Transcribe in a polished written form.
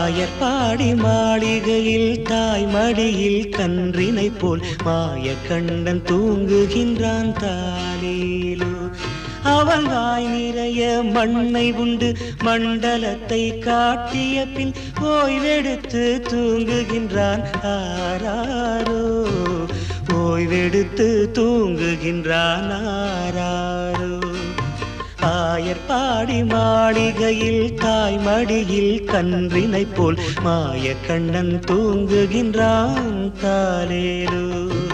ஆயர்பாடி மாளிகையில் தாய் மடியில் கன்றினை போல் மாய கண்ணன் தூங்குகின்றான் தாலேலோ. அவன் வாய் நிறைய மண்ணை உண்டு மண்டலத்தை காட்டிய பின் ஓய்வெடுத்து தூங்குகின்றான் ஆராரோ. ஓய்வெடுத்து தூங்குகின்றான் ஆராரோ. ஆயர்பாடி மாளிகையில் தாய் மடியில் கன்றினை போல் மாய கண்ணன் தூங்குகின்றான் தாலேலோ.